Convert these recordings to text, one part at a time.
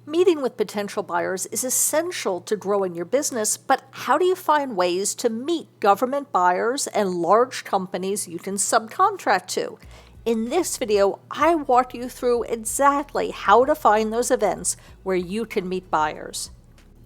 Meeting with potential buyers is essential to growing your business, but how do you find ways to meet government buyers and large companies you can subcontract to? In this video, I walk you through exactly how to find those events where you can meet buyers.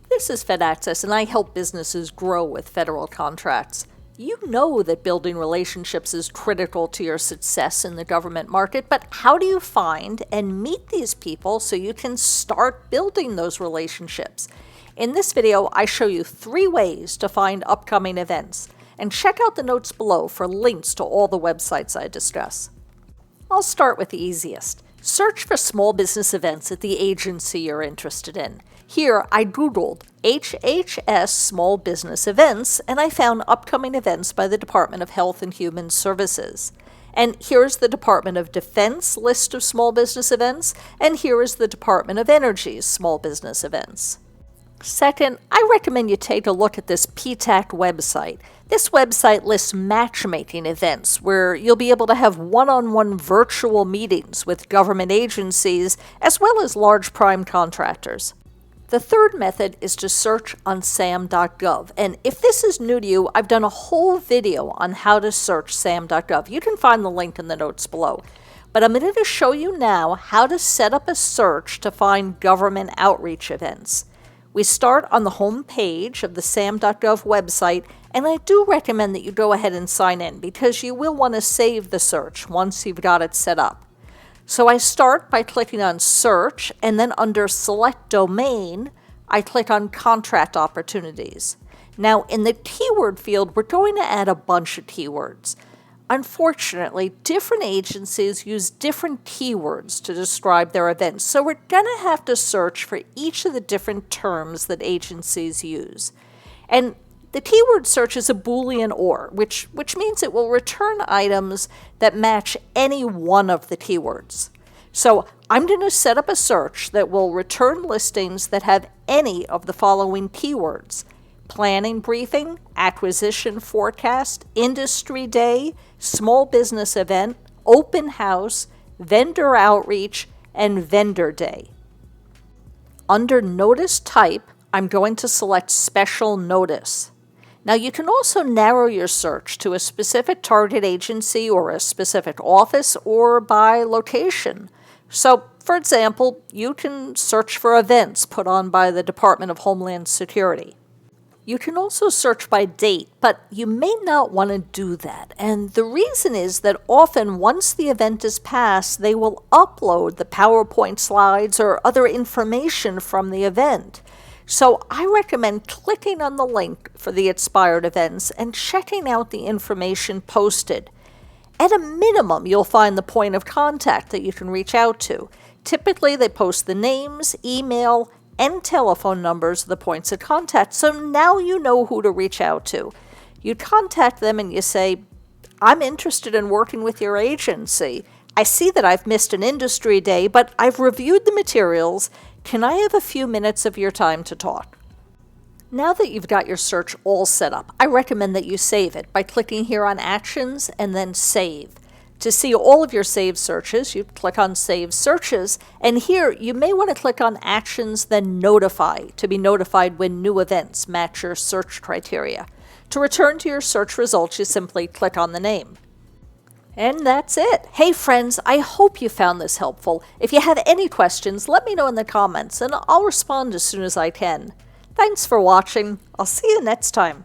This is Fed Access, and I help businesses grow with federal contracts. You know that building relationships is critical to your success in the government market, but how do you find and meet these people so you can start building those relationships? In this video, I show you 3 ways to find upcoming events, and check out the notes below for links to all the websites I discuss. I'll start with the easiest. Search for small business events at the agency you're interested in. Here, I Googled HHS Small Business Events, and I found upcoming events by the Department of Health and Human Services. And here's the Department of Defense list of small business events, and here is the Department of Energy's small business events. Second, I recommend you take a look at this PTAC website. This website lists matchmaking events where you'll be able to have one-on-one virtual meetings with government agencies as well as large prime contractors. The third method is to search on sam.gov, and if this is new to you, I've done a whole video on how to search sam.gov. You can find the link in the notes below. But I'm going to show you now how to set up a search to find government outreach events. We start on the home page of the sam.gov website, and I do recommend that you go ahead and sign in because you will want to save the search once you've got it set up. So I start by clicking on Search, and then under Select Domain, I click on Contract Opportunities. Now, in the keyword field, we're going to add a bunch of keywords. Unfortunately, different agencies use different keywords to describe their events, so we're going to have to search for each of the different terms that agencies use. And the keyword search is a Boolean OR, which means it will return items that match any one of the keywords. So I'm going to set up a search that will return listings that have any of the following keywords: planning briefing, acquisition forecast, industry day, small business event, open house, vendor outreach, and vendor day. Under notice type, I'm going to select special notice. Now, you can also narrow your search to a specific target agency or a specific office or by location. So, for example, you can search for events put on by the Department of Homeland Security. You can also search by date, but you may not want to do that. And the reason is that often once the event is passed, they will upload the PowerPoint slides or other information from the event. So I recommend clicking on the link for the expired events and checking out the information posted. At a minimum, you'll find the point of contact that you can reach out to. Typically, they post the names, email, and telephone numbers of the points of contact, so now you know who to reach out to. You contact them and you say, "I'm interested in working with your agency. I see that I've missed an industry day, but I've reviewed the materials. Can I have a few minutes of your time to talk?" Now that you've got your search all set up, I recommend that you save it by clicking here on Actions and then Save. To see all of your saved searches, you click on Save Searches, and here you may want to click on Actions, then Notify to be notified when new events match your search criteria. To return to your search results, you simply click on the name. And that's it. Hey friends, I hope you found this helpful. If you have any questions, let me know in the comments and I'll respond as soon as I can. Thanks for watching. I'll see you next time.